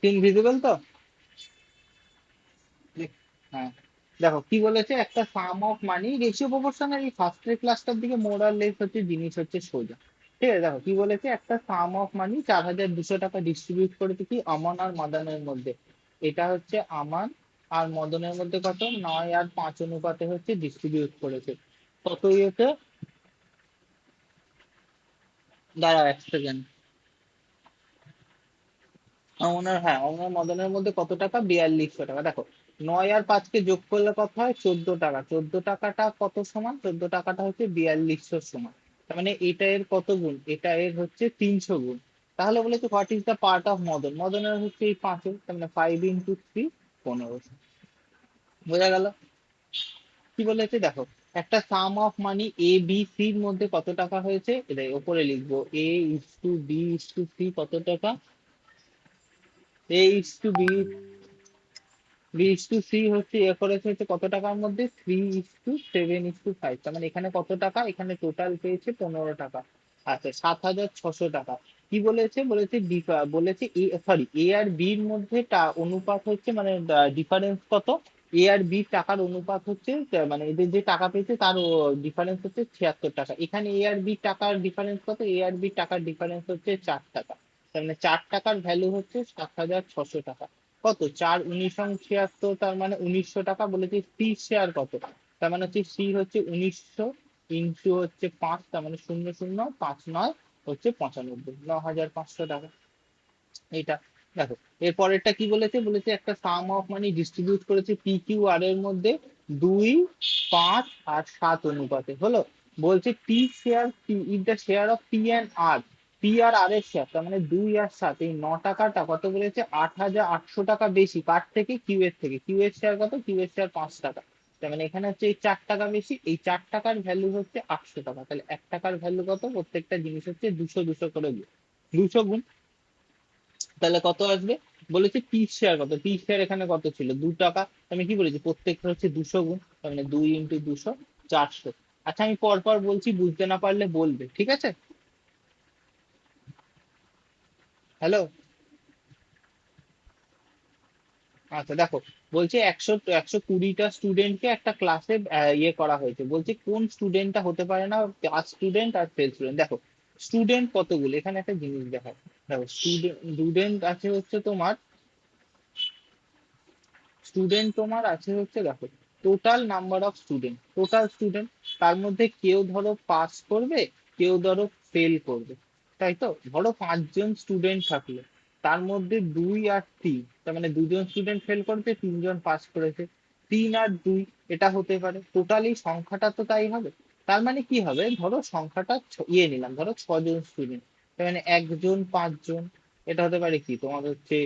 Scene visible তো? হ্যাঁ, দেখো কি বলেছে, একটা sum of money ratio proportional, এই ফার্স্টের ক্লাসটার দিকে মোরাল লেস হচ্ছে জিনিস হচ্ছে সোজা। ঠিক আছে, দেখো কি বলেছে, একটা সাম অফ মানি 4,200 টাকা ডিস্ট্রিবিউট করেছে কি আমান আর মদনের মধ্যে। এটা হচ্ছে আমান আর মদনের মধ্যে কত, 9 আর 5 অনুপাতে হচ্ছে ডিস্ট্রিবিউট করেছে। কত ইয়েতে, দাঁড়া এক সেকেন্ড। ওনার, হ্যাঁ ওনার মদনের মধ্যে কত টাকা, 4200 টাকা। দেখো 9 আর 5কে যোগ করলে কত হয়, 14 টাকা। 14 টাকাটা কত সমান, 14 টাকাটা হচ্ছে 4200 সমান। তার মানে এটা এর কত গুণ, এটা এর হচ্ছে 300 গুণ। তাহলে বলেছে what is the part of Madan, মদনের হচ্ছে এই 5-এর, তার মানে 5 × 3 15। বোঝা গেল? কি বলেছে দেখো, একটা sum of money A B সির মধ্যে কত টাকা হয়েছে, এটা ওপরে লিখবো, A is to B is to C কত টাকা, A is to B B is to C হচ্ছে এ করেছে হচ্ছে কত টাকার মধ্যে, 3:7:5। তার মানে এখানে কত টাকা, এখানে টোটাল পেয়েছে 15 টাকা। আচ্ছা, 7,600 টাকা। কি বলেছে, বলেছে বলেছে এ, সরি, এ আর বির মধ্যে অনুপাত হচ্ছে, মানে ডিফারেন্স কত, এ আর বি টাকার অনুপাত হচ্ছে, মানে এদের যে টাকা পেয়েছে তার ডিফারেন্স হচ্ছে 76 টাকা। এখানে এ আর বি টাকার ডিফারেন্স কত, এ আর বি টাকার ডিফারেন্স হচ্ছে 4 টাকা। তার মানে 4 টাকার ভ্যালু হচ্ছে 7,600 টাকা। কত, 4 19 ছিয়াত্তর, তার মানে 1900 টাকা। বলেছে সি শেয়ার কত, তার মানে হচ্ছে সি হচ্ছে 1900 ইন্টু হচ্ছে 5, তার মানে 0059 হচ্ছে 95, 9,500 টাকা। এইটা দেখো। এরপরেরটা কি বলেছে, বলেছে একটা সাম অফ মানি ডিস্ট্রিবিউট করেছে পি কিউ আর এর মধ্যে 2, 5 আর 7 অনুপাতে হলো। বলছে P share, P is the share of P and R, P R R এর শেয়ার, তার মানে 2 আর 7, এই 9 টাকাটা কত বলেছে, 8,800 টাকা বেশি কার থেকে, কিউ এর থেকে। কিউ এর শেয়ার কত, কিউ এর শেয়ার 5 টাকা। তার মানে এখানে হচ্ছে এই 4 টাকা বেশি, এই 4 টাকার ভ্যালু হচ্ছে 800 টাকা। তাহলে 1 টাকার ভ্যালু কত, প্রত্যেকটা জিনিস হচ্ছে 200 200 করে গুণ, 200 গুণ। তাহলে কত আসবে, বলেছে পিস শেয়ার কত, পিস শেয়ার এখানে কত ছিল, 2 টাকা। আমি কি বলেছি, প্রত্যেকটা হচ্ছে 200 গুণ, তার মানে 2 × 200, 400। আচ্ছা আমি পর পর বলছি, বুঝতে না পারলে বলবে, ঠিক আছে? হ্যালো। আচ্ছা দেখো, বলছে 120টা স্টুডেন্টকে একটা ক্লাসে ইয়ে করা হয়েছে। বলছে কোন স্টুডেন্টটা হতে পারে না ক্লাস স্টুডেন্ট আর ফেল স্টুডেন্ট। দেখো স্টুডেন্ট কতগুলো, এখানে একটা জিনিস দেখায়। দেখো স্টুডেন্ট স্টুডেন্ট আছে হচ্ছে তোমার, স্টুডেন্ট তোমার আছে হচ্ছে, দেখো total number of student, total student, তার মধ্যে কেউ ধরো পাস করবে, কেউ ধরো ফেল করবে, তাই তো? ধরো 5 জন স্টুডেন্ট থাকলো, তার মধ্যে 2 আর 3, তার মানে 2 জন স্টুডেন্ট ফেল করেছে, 3 জন পাস করেছে। 3 আর 2 এটা হতে পারে, টোটালি সংখ্যাটা তো তাই হবে। তার মানে কি হবে, ধরো সংখ্যাটা ইয়ে নিলাম, ধরো 6 জন স্টুডেন্ট, তার মানে 1 জন 5 জন। এটা হতে পারে কি তোমার হচ্ছে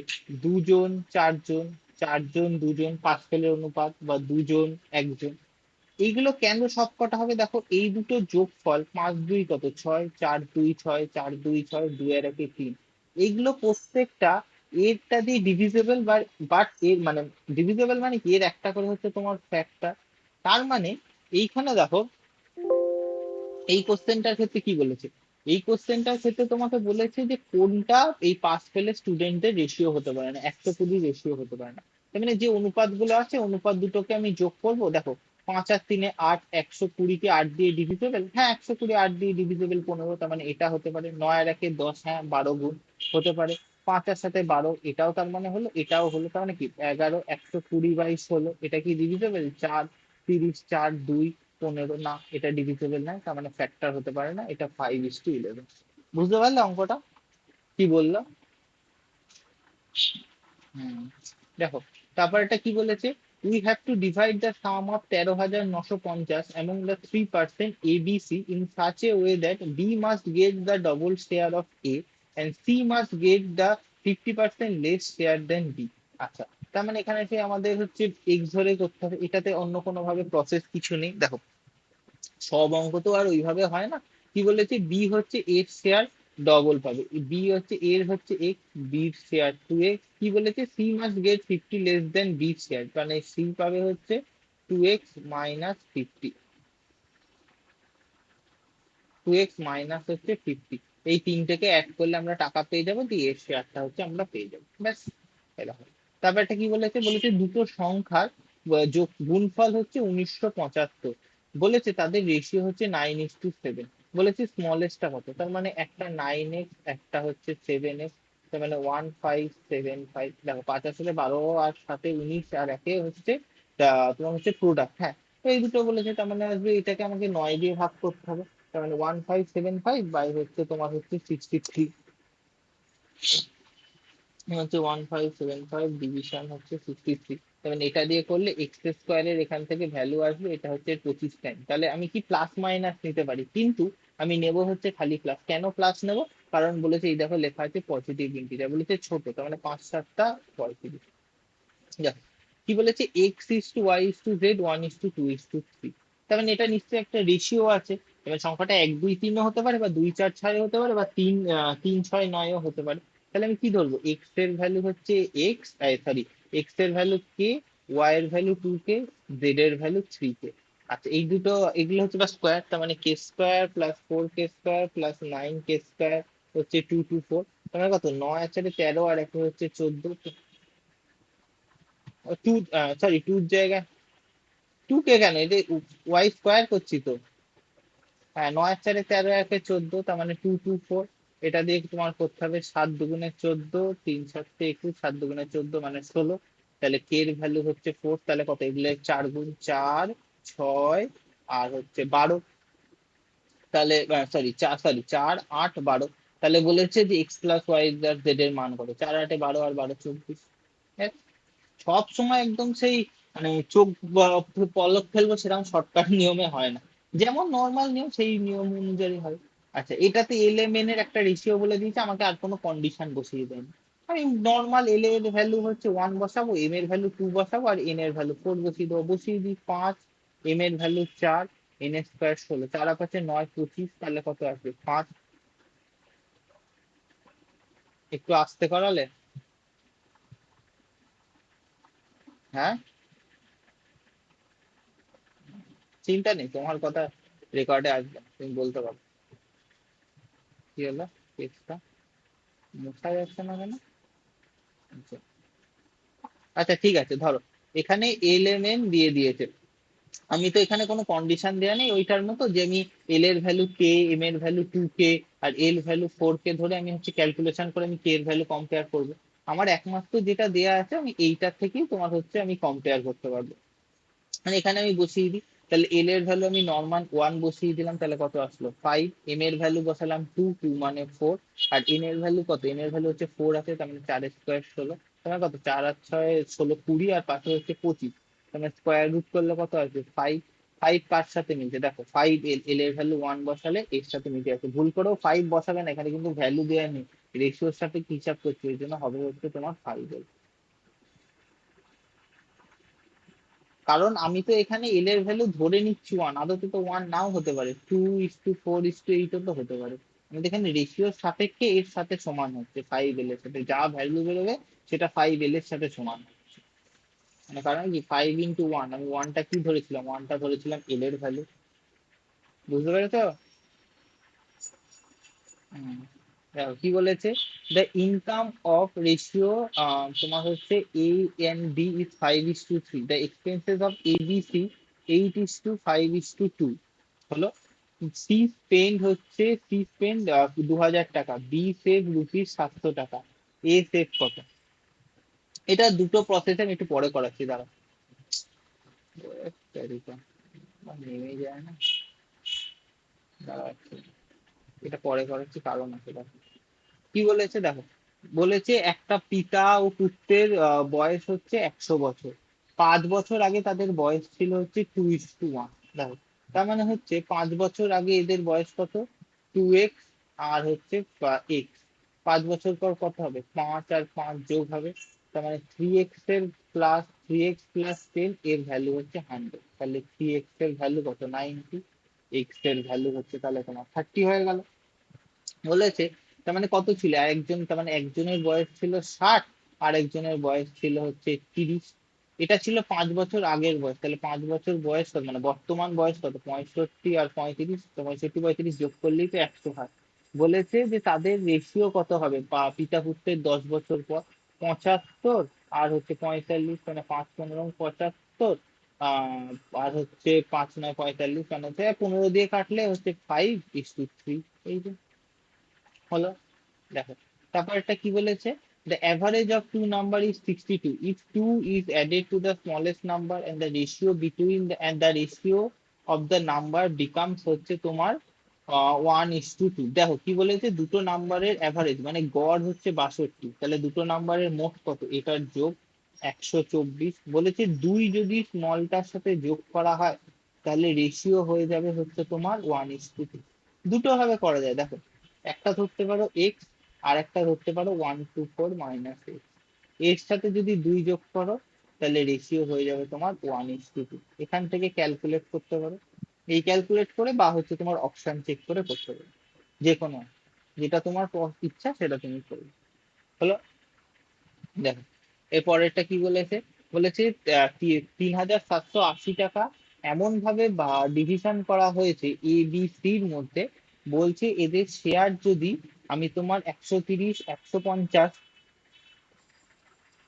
2 জন 4 জন, 4 জন 2 জন, পাস ফেলের অনুপাত, বা 2 জন 1 জন। এইগুলো কেন সব কটা হবে, দেখো এই দুটো যোগফল 5 2 কত, 6, 4 2 6, 4 2 6, 2 আর 1 3। এইগুলো প্রত্যেকটা এরটা দিয়ে ডিভিজেবল, বাট এর মানে ডিভিজেবল মানে কি, এর একটা করে হচ্ছে তোমার ফ্যাক্টর। তার মানে এইখানে দেখো, এই কোশ্চেনটার ক্ষেত্রে কি বলেছে, এই কোশ্চেনটার ক্ষেত্রে তোমাকে বলেছে যে কোনটা এই পাস ফেলের স্টুডেন্টদের রেশিও হতে পারে না, 120 রেশিও হতে পারে না। তার মানে যে অনুপাত গুলো আছে, অনুপাত দুটোকে আমি যোগ করব। দেখো 5 আর 3 8, 120 কে 8 দিয়ে ডিভিজেবল, হ্যাঁ 120 8 দিয়ে ডিভিজেবল 15, তার মানে এটা হতে পারে। 9 আর 1 10, হ্যাঁ 12 গুণ হতে পারে। 5 আর 7 12, এটাও তার মানে হলো, এটাও হলো, তার মানে কি 11, 120/16, এটা কি ডিভিজেবল, 4 30, 4 2 15, না এটা ডিভিজেবল না, তার মানে ফ্যাক্টর হতে পারে না, এটা 5:11। বুঝতে পারলে অঙ্কটা কি বললো? হুম, দেখো তারপর এটা কি বলেছে, we have to divide the some of 13,950 among the 3% ABC in such a way that B must get the double share of A and C must get the 50% less share than B। আচ্ছা, তার মানে এখানে সে আমাদের হচ্ছে x ধরে করতে হবে, এটাতে অন্য কোনো ভাবে প্রসেস কিছু নেই। দেখো সব অঙ্ক তো আর ওইভাবে হয় না। কি বলেছে, বি হচ্ছে এর শেয়ার ডবল পাবে, বি হচ্ছে এর হচ্ছে এক্স, বির শেয়ার 2x। কি বলেছে, C must get 50 less than B share, মানে সি পাবে হচ্ছে 2x - 50, 2x - হচ্ছে 50। এই তিনটেকে অ্যাড করলে আমরা টাকা পেয়ে যাবো, দিয়ে এর শেয়ারটা হচ্ছে আমরা পেয়ে যাবো, ব্যাস। এরকম। তারপর একটা কি বলেছে, বলেছে দুটো সংখ্যার যোগ গুণফল হচ্ছে 1975। বলেছে তাদের রেশিও হচ্ছে 9:7। বলেছে স্মলেস্টটা কত, তার মানে একটা 9x একটা হচ্ছে 7x, তার মানে 1575। দেখো 5 আসলে 12 আর সাথে 19 আর একে হচ্ছে তোমার হচ্ছে প্রোডাক্ট। হ্যাঁ, তো এই দুটো বলেছে, তার মানে আসবে এটাকে আমাকে 9 দিয়ে ভাগ করতে হবে। তার মানে 1575 বাই হচ্ছে তোমার হচ্ছে 63 হচ্ছে 1575 ডিভিশন হচ্ছে 53। তাহলে এটা দিয়ে করলে এক্স স্কোয়ারের এখান থেকে ভ্যালু আসবে, এটা হচ্ছে 25 টাইম। তাহলে আমি কি প্লাস মাইনাস নিতে পারি, কিন্তু আমি নেব হচ্ছে খালি প্লাস। কেন প্লাস নেব, কারণ বলেছে এই দেখো লেখা আছে পজিটিভ ইন্টিজার, বলেছে ছোট, তার মানে 5 7টা পজিটিভ। দেখো কি বলেছে, x is to Y is to Z 1:2:3। তার মানে এটা নিশ্চয়ই একটা রেশিও আছে। এবার সংখ্যাটা 1 2 3ও হতে পারে, বা 2 4 6 হতে পারে, বা 3 3 6 9ও হতে পারে। তাহলে আমি কি ধরবো, এক্স এর ভ্যালু হচ্ছে এক্স, সরি, এক্স এর ভ্যালু কে, ওয়াই এর ভ্যালু 2 কে, জেড এর ভ্যালু 3 কে। আচ্ছা এই দুটো এগুলো হচ্ছে বা স্কোয়ার, তার মানে কে স্কোয়ার প্লাস 4 কে স্কোয়ার প্লাস 9 কে স্কোয়ার হচ্ছে 2 2 4। তার মানে কত, 9 আর 4 13 আর একে হচ্ছে 14। টু, সরি টুর জায়গায় 2 কে কেন, এটা ওয়াই স্কোয়ার করছি তো। হ্যাঁ, 9 আর 4 13 একে 14, তার মানে 2 2 4। এটা দিয়ে তোমার করতে হবে 7 2 14, 3 7 21, 7 2 14 মানে 16। তাহলে কে এর ভ্যালু হচ্ছে 4, তাহলে কত, এগুলো 4 গুণ 4 6 আর হচ্ছে 12। তাহলে সরি 4 8 12। তাহলে বলেছে যে এক্স প্লাস ওয়াই জেড এর মান কত, 4 8 12 আর 12 24। সব সময় একদম সেই মানে চোখ পলক ফেলবো সেরকম শর্টকাট নিয়মে হয় না, যেমন নর্মাল নিয়ম সেই নিয়ম অনুযায়ী হয়। আচ্ছা এটাতে এল এম এন এর একটা রেশিও বলে দিয়েছে, আমাকে আর কোনো কন্ডিশন বসিয়ে দেয়নি। আমি নর্মাল এল এর ভ্যালু হচ্ছে 1 বসাবো, এম এর ভ্যালু 2 বসাবো, আর এন এর ভ্যালু 4 বসিয়ে দেবো। বসিয়ে দিই 5, এম এর ভ্যালু 4, এন এর স্কোয়ার 16, 4 আর 5 9 25, তাহলে কত আসবে 5। একটু আস্তে করালে। হ্যাঁ, চিন্তা নেই, তোমার কথা রেকর্ডে আসবে, তুমি বলতে পারো। কি হলো, কেসটা মোছা যাচ্ছে না কেন? আচ্ছা, আচ্ছা ঠিক আছে, ধরো এখানে এল এম এন দিয়ে দিয়েছে। আমি তো এখানে কোনো কন্ডিশন দেওয়া নেই ওইটার মতো, যে আমি এল এর ভ্যালু কে, এম এর ভ্যালু 2 কে, আর এল ভ্যালু 4 কে ধরে আমি হচ্ছে ক্যালকুলেশন করে আমি কে এর ভ্যালু কম্পেয়ার করবো। আমার একমাত্র যেটা দেয়া আছে আমি এইটার থেকেই তোমার হচ্ছে আমি কম্পেয়ার করতে পারবো। মানে এখানে আমি বসিয়ে দিই, তাহলে এল এর ভ্যালু আমি নর্মাল 1 বসিয়ে দিলাম, তাহলে কত আসলো 5। এম এর ভ্যালু বসালাম 2, 2 মানে 4। আর এন এর ভ্যালু কত, এন এর ভ্যালু হচ্ছে 4 আছে, তার মানে 4 স্কোয়ার 16। তোমার কত, 4 আর 6 16 20, আর পাশে হচ্ছে 25। তোমার স্কোয়ার রুট করলে কত আসবে 5। 5 কার সাথে মিলছে, দেখো 5 এল, এল এর ভ্যালু 1 বসালে এর সাথে মিলছে আছে। ভুল করেও 5 বসাবে না, এখানে কিন্তু ভ্যালু দেওয়া নেই, রেশিওর সাথে কি হিসাব করছি, ওই জন্য হবে হচ্ছে তোমার 5। কারণ আমি তো এখানে এল এর ভ্যালু ধরে নিচ্ছি 1, আদতে তো 1 নাও হতে পারে, 2:4:8ও তো হতে পারে। আমাদের এখানে রেশিওর সাপেক্ষে এর সাথে সমান হচ্ছে 5 এল এর সাথে, যা ভ্যালু বেরোবে সেটা 5 এল এর সাথে সমান হচ্ছে। মানে কারণ কি 5 × 1, আমি ওয়ানটা কি ধরেছিলাম, ওয়ানটা ধরেছিলাম এল এর ভ্যালু। বুঝতে পেরেছো? হুম। দেখো কি বলেছে, দ্য ইনকাম অফ রেশিও তোমার হচ্ছে A and B is 5:3, the expenses of A B C 8:5:2 হলো। সি স্পেন্ড 2000 টাকা, বি সেভ রুপিস 700 টাকা, এ সেভ কত। এটা দুটো প্রসেস আমি একটু পরে করাচ্ছি, দাঁড়া। নেমে যায় না, দাঁড়া এটা পরে করাচ্ছি, কারণ আছে দেখো। কি বলেছে দেখো, বলেছে একটা পিতা ও পুত্রের বয়স হচ্ছে 100 বছর। 5 বছর আগে তাদের বয়স ছিল হচ্ছে 2:1। দেখো তার মানে হচ্ছে 5 বছর আগে এদের বয়স কত, 2x আর হচ্ছে এক্স। 5 বছর পর কত হবে, 5 আর 5 যোগ হবে, তার মানে 3x এর প্লাস 3x প্লাস 10 এর ভ্যালু হচ্ছে 100। তাহলে 3x এর ভ্যালু কত, 90। এক্স এর ভ্যালু হচ্ছে তাহলে তোমার 30 হয়ে গেল। বলেছে তার মানে কত ছিল আরেকজন, তার মানে একজনের বয়স ছিল 60, আর একজনের বয়স ছিল হচ্ছে 30। এটা ছিল 5 বছর আগের বয়স, তাহলে 5 বছর বয়স কত, মানে বর্তমান বয়স কত, 65 আর 35, তো 65 35 যোগ করলেই তো 100 হয়। বলেছে যে তাদের রেশিও কত হবে পিতা পুত্রের 10 বছর পর। 75, আর হচ্ছে 45, মানে 5 15 75, আর হচ্ছে 5 9 45, মানে হচ্ছে 15 দিয়ে কাটলে হচ্ছে 5:3। এই যে হলো, দেখো। তারপর একটা কি বলেছে, the average of two number is 62 if 2 is added to the smallest number and the ratio between the ratio of the number becomes হচ্ছে তোমার 1:2। দেখো কি বলেছে, দুটো নাম্বারের অ্যাভারেজ মানে গড় হচ্ছে 62, তাহলে দুটো নাম্বারের মোট কত, এটার যোগ 124। বলেছে দুই যদি স্মলটার সাথে যোগ করা হয় তাহলে রেশিও হয়ে যাবে হচ্ছে তোমার 1:2। দুটো ভাবে করা যায়, দেখো। একটা ধরতে পারো এক্স, আর একটা ধরতে পারো 124 - এক্স। এর সাথে যদি দুই যোগ করো তাহলে রেশিও হয়ে যাবে তোমার 1:2। এখান থেকে ক্যালকুলেট করতে পারো, এই ক্যালকুলেট করে বা হচ্ছে তোমার অপশন চেক করে করতে পারো, যে কোনো যেটা তোমার ইচ্ছা সেটা তুমি করবে। হলো, দেখো। এর পরেরটা কি বলেছে, বলেছে 3,780 টাকা এমন ভাবে বা ডিভিশন করা হয়েছে এ বি সির মধ্যে। বলছে এদের শেয়ার যদি আমি তোমার 130 150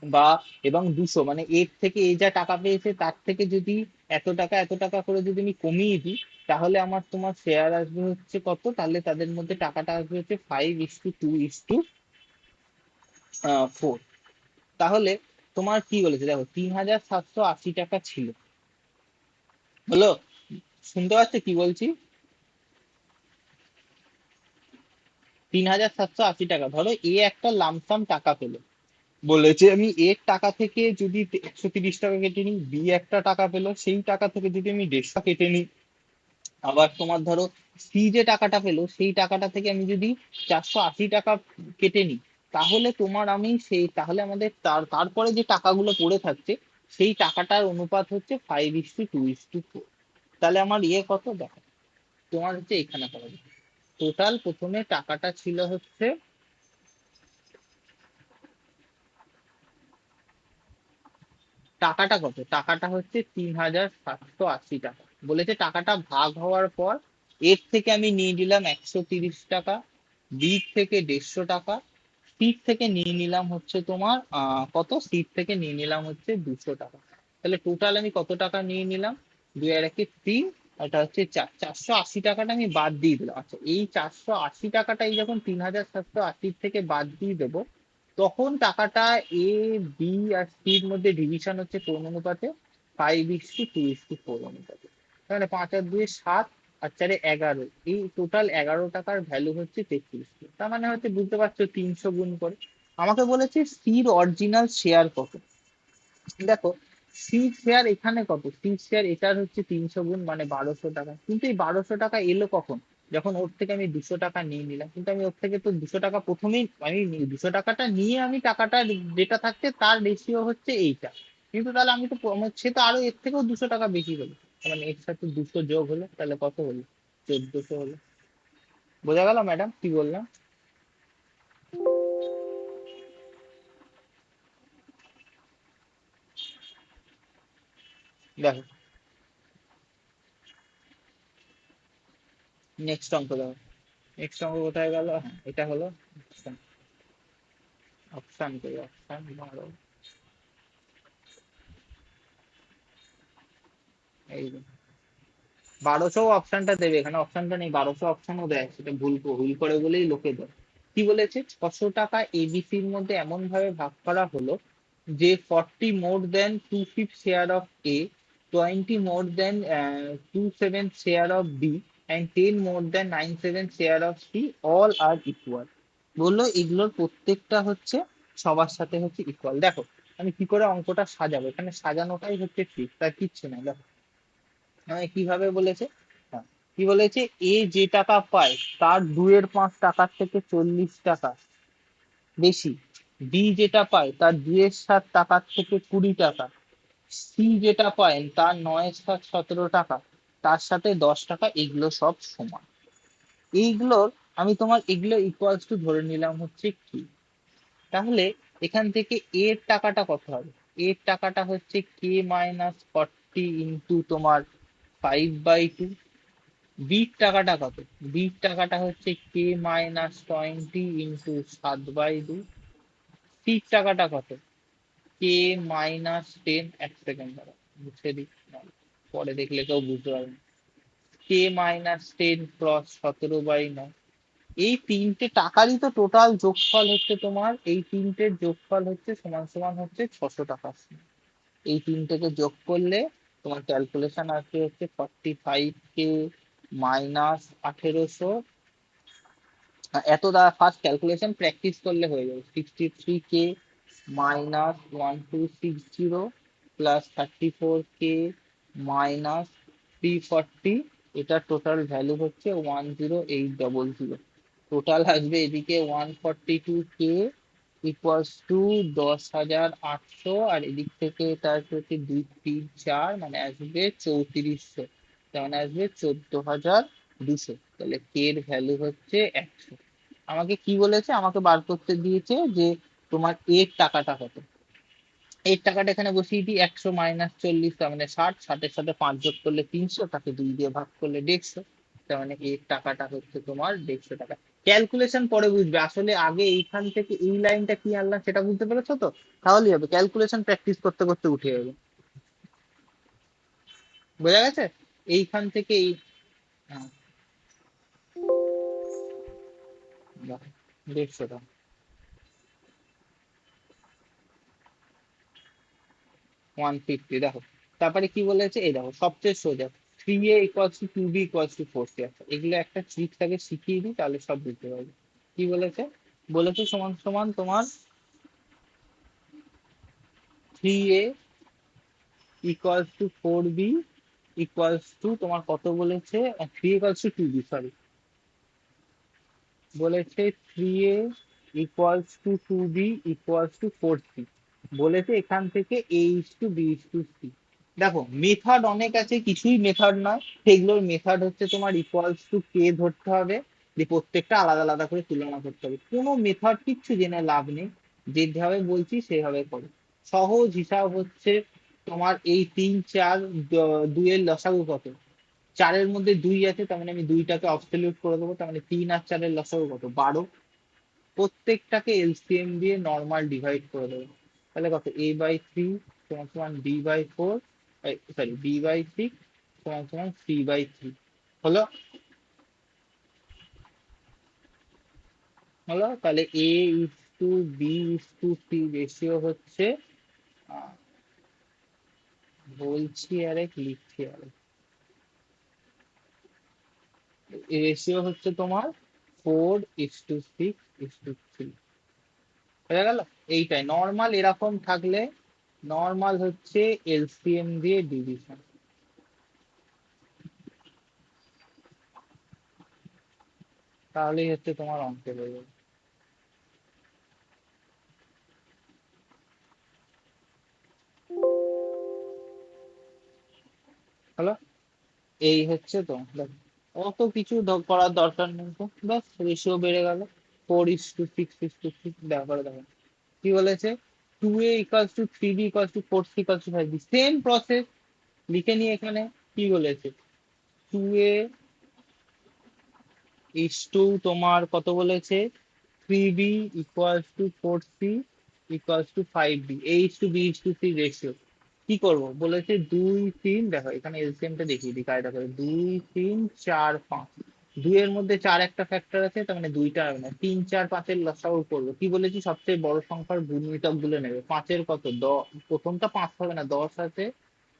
বা এবং 200, মানে এর থেকে এ যা টাকা পেয়েছে তার থেকে যদি এত টাকা এত টাকা করে যদি আমি কমিয়ে দিই, তাহলে আমার তোমার শেয়ার আসবে হচ্ছে কত, তাহলে তাদের মধ্যে টাকাটা আসবে হচ্ছে 5:2:4। তাহলে তোমার কি বলেছে, দেখো 3,780 টাকা ছিল, হলো, শুনতে পাচ্ছ কি বলছি? 3,780 টাকা, ধরো এ একটা লামসাম টাকা পেলো। বলেছে আমি এর টাকা থেকে যদি 130 টাকা কেটে নিই, বি একটা টাকা পেলো, সেই টাকা থেকে যদি আমি 150 কেটে নিই, আবার তোমার ধরো সি যে টাকাটা পেলো সেই টাকাটা থেকে আমি যদি 480 টাকা কেটে নিই, তাহলে তোমার আমি সেই, তাহলে আমাদের তারপরে যে টাকাগুলো পড়ে থাকছে সেই টাকাটার অনুপাত হচ্ছে 5:2:4। তাহলে আমার ইয়ে কত, দেখো তোমার হচ্ছে এখানে করা যায়। টোটাল প্রথমে টাকাটা ছিল হচ্ছে, টাকাটা কত, টাকাটা হচ্ছে 3,780 টাকা। বলেছে টাকাটা ভাগ হওয়ার পর এর থেকে আমি নিয়ে নিলাম 130 টাকা, বি থেকে 150 টাকা, সিট থেকে নিয়ে নিলাম হচ্ছে তোমার কত, সিট থেকে নিয়ে নিলাম হচ্ছে 200 টাকা। তাহলে টোটাল আমি কত টাকা নিয়ে নিলাম, 2 আর 1 3, এটা হচ্ছে 480 টাকাটা আমি বাদ দিয়ে দিলাম। আচ্ছা, এই 480 টাকাটাই যখন 3,780 থেকে বাদ দিয়ে দেবো, তখন টাকাটা এ বি আর সির মধ্যে ডিভিশন হচ্ছে কোন অনুপাতে, 5:2:4 অনুপাতে। তাহলে 5 আর 2 7, আর 4 11, এই টোটাল 11 টাকার ভ্যালু হচ্ছে 33। তার মানে হচ্ছে বুঝতে পারছো 300 গুণ করে। আমাকে বলেছে সির অরিজিনাল শেয়ার কত। দেখো, সি শেয়ার এখানে কত, সি শেয়ার এটার হচ্ছে 300 গুণ মানে 1,200 টাকা, কিন্তু এই 1,200 টাকা এলো কখন, যখন ওর থেকে আমি 200 টাকা নিয়ে নিলাম। কিন্তু আমি ওর থেকে তো 200 টাকা প্রথমেই আমি 200 টাকাটা নিয়ে আমি টাকাটা যেটা থাকছে তার রেশিও হচ্ছে এইটা। কিন্তু তাহলে আমি তো সে তো আরো এর থেকেও 200 টাকা বেশি হলো, মানে এর সাথে 200 যোগ হলো, তাহলে কত হলো, 1,400 হলো। বোঝা গেল ম্যাডাম কি বললাম? দেখো, নেক্সট অঙ্ক দেখো। নেক্সট অঙ্ক কোথায় গেল, হ্যাঁ এটা হলো অপশন। অপশন করি, অপশন 12, এই যে 1200 অপশনটা দেবে, এখানে অপশনটা নেই, 1200 অপশনও দেয়, সেটা ভুল ভুল করে বলেই লোকে দেয়। কি বলেছে, 600 টাকা এবিসির মধ্যে এমন ভাবে ভাগ করা হলো যে 40 more than 2/5 share of A, 20 more than 2/7 share of B, and 10 more than 9/7 share of C, all are equal. বললো এগুলোর প্রত্যেকটা হচ্ছে সবার সাথে হচ্ছে ইকুয়াল। দেখো আমি কি করে অঙ্কটা সাজাবো, এখানে সাজানোটাই হচ্ছে ঠিক, তার কিচ্ছু না। দেখো কিভাবে বলেছে, হ্যাঁ, কি বলেছে, এ যে টাকা পায় তার 2/5 টাকার থেকে 40 টাকা বেশি, বি যেটা পায় তার 2/7 টাকার থেকে 20 টাকা, সি যেটা পায় তার 9/7 17 টাকা, তার সাথে 10 টাকা, এগুলো সব সমান। এইগুলোর আমি তোমার এগুলো ইকুয়ালস টু ধরে নিলাম হচ্ছে কি, তাহলে এখান থেকে এর টাকাটা কত হবে, এর টাকাটা হচ্ছে K - 40 তোমার 5/2। বির টাকাটা কত, বির টাকাটা হচ্ছে K - 20 × 7/2। ঠিক টাকাটা কত? কে মাইনাস 10, 1 সেকেন্ড দ্বারা মুছে দিই, নাহলে পরে দেখলে কেউ বুঝতে পারবে না। কে মাইনাস 10 ক্রস 17/9। এই তিনটে টাকারই তো টোটাল যোগফল হচ্ছে তোমার, এই তিনটের যোগফল হচ্ছে সমান সমান হচ্ছে 600 টাকা। এই তিনটেকে যোগ করলে তোমার ক্যালকুলেশন আসবে হচ্ছে 45K মাইনাস 1800। এত দ্বারা ফার্স্ট ক্যালকুলেশন প্র্যাকটিস করলে হয়ে যাবে। 63K minus 1260 plus 34K minus 340। এটার টোটাল ভ্যালু হচ্ছে 10800। টোটাল আসবে এদিকে 142K ইকুয়ালস টু 10,800, আর এদিক থেকে এটা আসবে হচ্ছে 2 3 4, মানে আসবে 3400, তার মানে আসবে 14,200। তাহলে কে এর ভ্যালু হচ্ছে 100। আমাকে কি বলেছে, আমাকে বার করতে দিয়েছে যে তোমার এর টাকাটা কত। এর টাকাটা এখানে বসিয়ে দিই, 100 - 40, তার মানে 60, 60-এর সাথে 5 যোগ করলে 300, তাকে 2 দিয়ে ভাগ করলে 150। তার মানে এর টাকাটা হচ্ছে তোমার 150 টাকা। ক্যালকুলেশন পরে বুঝবে, আসলে আগে এইখান থেকে এই লাইনটা কি আনলাম সেটা বুঝতে পেরেছো তো, তাহলেই হবে। ক্যালকুলেশন প্র্যাকটিস করতে করতে উঠে যাবে। বোঝা গেছে? এইখান থেকে এই, হ্যাঁ, 150 টাকা। 150, দেখো। তারপরে কি বলেছে, এই দেখো সবচেয়ে সোজা, 3A = 2B = 4C। এগুলো একটা ট্রিক থাকে, শিখিয়ে দিই তাহলে সব বুঝতে পারবে। কি বলেছে, বলেছে সমান সমান তোমার 3A = 4B তোমার কত বলেছে, 3A = 2B, বলেছে 3A = 2B = 4C। বলেছে এখান থেকে A/B/C। দেখো মেথড অনেক আছে, কিছুই মেথড নয় সেগুলোর মেথড হচ্ছে তোমার =K ধরতে হবে, যে প্রত্যেকটা আলাদা আলাদা করে তুলনা করতে হবে। কোনো মেথড কিচ্ছু জেনে লাভ নেই, যেভাবে বলছি সেভাবে করো। সহজ হিসাব হচ্ছে তোমার এই 3 4 দুইয়ের লসাগু কত। 4-এর মধ্যে 2 আছে, তার মানে আমি 2টাকে অবসলিউট করে দেবো, তার মানে 3 আর 4-এর লসাগু কত, 12। প্রত্যেকটাকে এলসিএম দিয়ে নর্মাল ডিভাইড করে দেবো, তাহলে কত, A/3 সমান সমান B/4, সরি B/6 সমান সমান C/3। হলো, হলো। তাহলে A/B/C রেশিও হচ্ছে, আহ, বলছি আরেক, লিখছি আরেক, রেশিও হচ্ছে তোমার 4:6:3। হয়ে গেল। এইটাই নর্মাল, এরকম থাকলে নর্মাল হচ্ছে এলসিএম দিয়ে ডিভিশন, তাহলেই হচ্ছে তোমার অঙ্কের হয়ে যাবে। হলো, এই হচ্ছে তো, দেখো, অত কিছু করার দরকার নেই তো, ব্যাস রেশিও বেড়ে গেল। 4:6:3 ব্যাপারে দেখো কি বলেছে, 2A = 3B = 4C = 5, same process লিখে নিয়ে এখানে কি বলেছে, 2A তোমার কত বলেছে, 3B = 4C = 5B, A/B/C ratio. কি করব বলেছে, 2 3, দেখো এখানে এলসিএম টা দেখিয়ে দিই কায়দা করে, 2 3 4 5। 2-এর মধ্যে 4 একটা ফ্যাক্টর আছে, তার মানে 2টা হবে না, 3 4 5-এর লসাগু করবো। কি বলেছি, সবচেয়ে বড় সংখ্যার গুণিতক গুলো নেবে। 5-এর কত, প্রথমটা 5 হবে না, 10 আছে,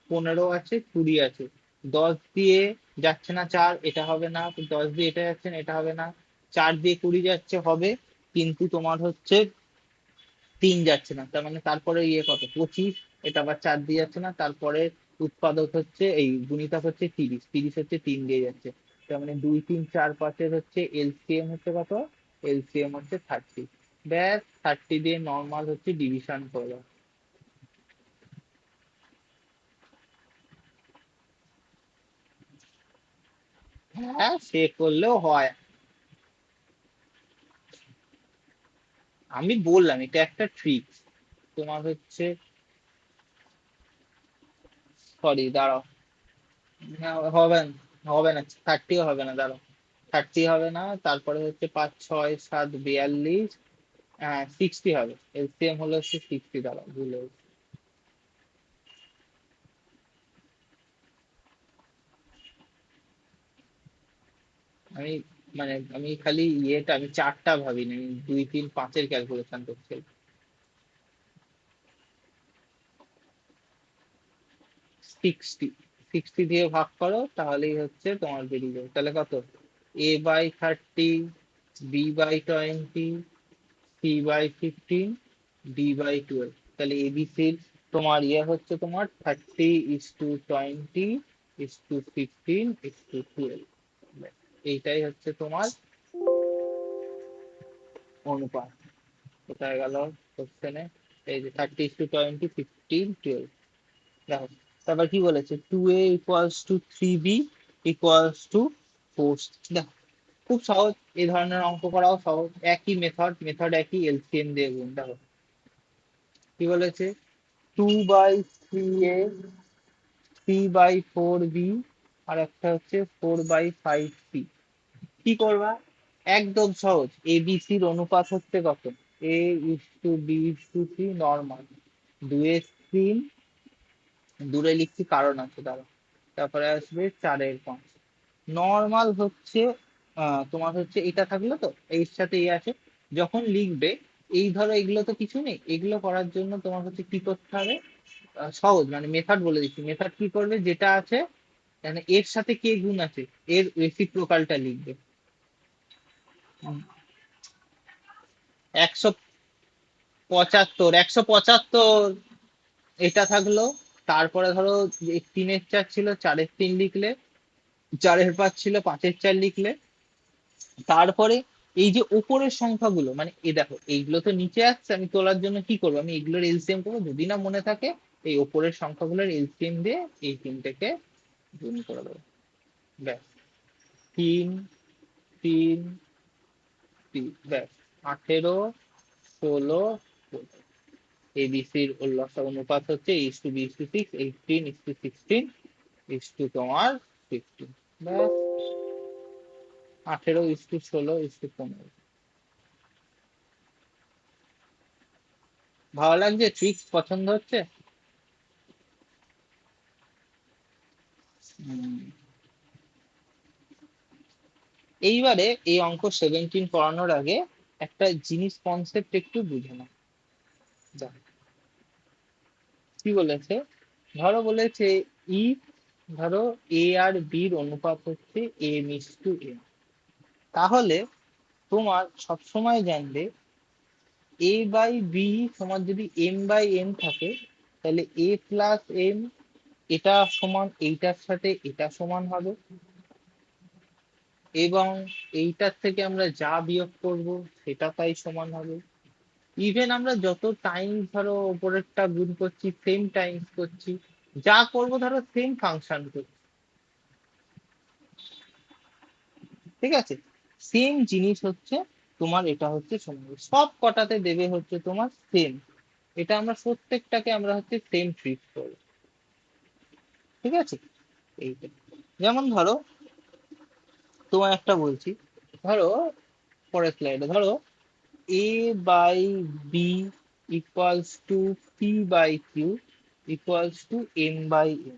15 আছে, 20 আছে। 10 দিয়ে যাচ্ছে না 4, এটা হবে না। 10 দিয়ে এটা যাচ্ছে না, এটা হবে না। 4 দিয়ে 20 যাচ্ছে, হবে, কিন্তু তোমার হচ্ছে 3 যাচ্ছে না, তার মানে তারপরে ইয়ে কত, 25। এটা আবার 4 দিয়ে যাচ্ছে না, তারপরে উৎপাদক হচ্ছে এই গুণিতক হচ্ছে 30, 30 হচ্ছে 3 দিয়ে যাচ্ছে। তার মানে 2 3 4 5-এর হচ্ছে এলসিএম হচ্ছে কত, এলসিএম হচ্ছে 30। ব্যাস 30 দিয়ে নর্মাল হচ্ছে ডিভিশন করে দাও। হ্যাঁ, সে করলেও হয়। আমি বললাম এটা একটা ট্রিক। তোমার হচ্ছে, সরি দাঁড়াও, না, হবে না, হবে না, 30ও হবে না, দাঁড়াও। 30 হবে না, তারপরে হচ্ছে 5 6 7 42, হ্যাঁ 60 হবে, এলসিএম হলো হচ্ছে 60 দ্বারা ভুল হয়েছে। আমি মানে আমি খালি ইয়েটা আমি চারটা ভাবিনি, আমি 2 3 5-এর ক্যালকুলেশন করছি। 60, 60 দিয়ে ভাগ করো তাহলেই হচ্ছে তোমার বেরিয়ে যাবে, তাহলে কত, A/30, B/20, C/15, D/12, তাহলে এবিসির তোমার ইয়ে হচ্ছে তোমার 30:20:15:12। এইটাই হচ্ছে তোমার অনুপাত। কোথায় গেল কোশ্চেনে, এই যে 30:20:15:12। দেখো, তারপর কি বলেছে, 2A = 3B = 4। দেখো খুব সহজ, এই ধরনের অঙ্ক করাও সহজ, একই মেথড, মেথড একই, এলসিএম দিয়ে গুণ। দেখো কি বলেছে, 2/3A, 3/4B, আর একটা হচ্ছে 4/5C। কি করবা, একদম সহজ, এবিসির অনুপাত হচ্ছে কত, A/B/C নর্মাল, 2/3, দূরে লিখছি কারণ আছে দাঁড়া, তারপরে আসবে 4/5। নর্মাল হচ্ছে তোমার হচ্ছে এটা থাকলো তো, এর সাথে এই আছে, যখন লিখবে, এই ধরো এগুলো তো কিছু নেই, এগুলো করার জন্য তোমার হচ্ছে কি করতে হবে, সহজ মানে মেথড বলে দিচ্ছি, মেথড কি করবে, যেটা আছে মানে এর সাথে কে গুণ আছে, এর রেসিপ্রোকালটা লিখবে। 175, 175, এটা থাকলো। তারপরে ধরো 3-এর 4 ছিল, 4-এর 3 লিখলে, 4-এর 5 ছিল, 5-এর 4 লিখলে। তারপরে এই যে উপরের সংখ্যাগুলো, মানে এই দেখো এইগুলো তো নিচে আসছে, আমি তোলার জন্য কি করবো, আমি এগুলোর এলসিএম করবো, যদি না মনে থাকে এই উপরের সংখ্যাগুলোর এলসিএম দিয়ে এই তিনটেকে গুণ করে দেবো, ব্যাস। 3, 3, 3, ব্যাস। 18, 16, এবিসির লসাগু অনুপাত হচ্ছে A/B/6, 18:16, তোমার 15, ব্যাস। 18:16:15। ভালো লাগছে, ট্রিক্স পছন্দ হচ্ছে? হুম। এইবারে এই অঙ্ক 17 করানোর আগে একটা জিনিস কনসেপ্ট একটু বুঝে নাও। যাক, কি বলেছে, ধরো বলেছে ই, ধরো এ আর বির অনুপাত হচ্ছে M:N, তাহলে তোমার সবসময় জানবে A/B সমান যদি M/N থাকে, তাহলে A+M এটা সমান এইটার সাথে এটা সমান হবে, এবং এইটার থেকে আমরা যা বিয়োগ করব সেটা তাই সমান হবে। ইভেন আমরা যত টাইম ধরো উপরেরটা গুণ করছি, সেম টাইম করছি, যা করব ধরো সেম ফাংশন করছি, ঠিক আছে, সেম জিনিস হচ্ছে তোমার, এটা হচ্ছে সমান, সব কটাতে দেবে হচ্ছে তোমার সেম, এটা আমরা প্রত্যেকটাকে আমরা হচ্ছে সেম ট্রিট করবো, ঠিক আছে। এইটা যেমন ধরো তোমার একটা বলছি, ধরো পরের স্লাইডে ধরো A/B=P/Q M/N,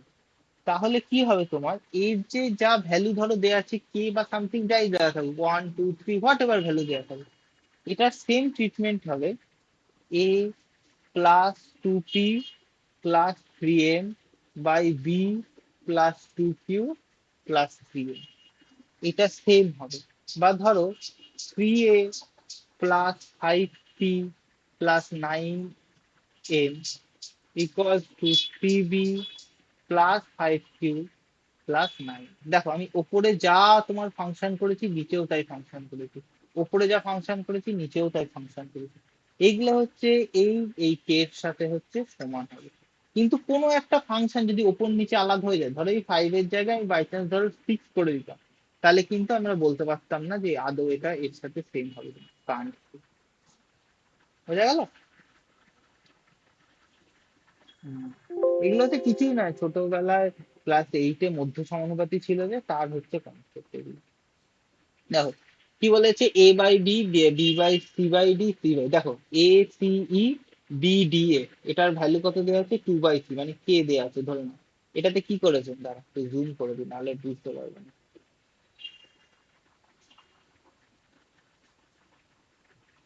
তাহলে কি হবে তোমার, এর যে যা ভ্যালু ধরো দেওয়া আছে, কে বা সামথিং যাই দেওয়া থাকবে, 1 2 3 হোয়াট এভার ভ্যালু দেওয়া থাকবে, এটার সেম ট্রিটমেন্ট হবে A+2P+3M/B+2Q+3M, এটা সেম হবে। বা ধরো 3A+5P+9M=3B+5Q+9। দেখো আমি ওপরে যা তোমার ফাংশন করেছি, নিচেও তাই ফাংশন করেছি, ওপরে যা ফাংশন করেছি নিচেও তাই ফাংশন করেছি, এইগুলো হচ্ছে এই এই কে এর সাথে হচ্ছে সমান হবে। কিন্তু কোনো একটা ফাংশন যদি ওপর নিচে আলাদা হয়ে যায়, ধরো এই 5-এর জায়গায় আমি বাই চান্স ধরো 6 করে দিতাম, তাহলে কিন্তু আমরা বলতে পারতাম না যে আদৌ এটা এর সাথে সেম হবে কিনা। কারণ বোঝা গেল? হুম। এগুলো হচ্ছে কিছুই নয়, ছোটবেলায় ক্লাস 8-এ মধ্য সমানুপাতি ছিল যে, তার হচ্ছে কনসেপ্ট এগুলো। দেখো কি বলেছে, A by B, B by C by D, C by, দেখো A C E B D A, এটার ভ্যালু কত দেওয়া আছে, 2/3, মানে কে দেওয়া আছে ধরে নাও। এটাতে কি করেছে, দাঁড়া একটু জুম করে দিই নাহলে বুঝতে পারবে না।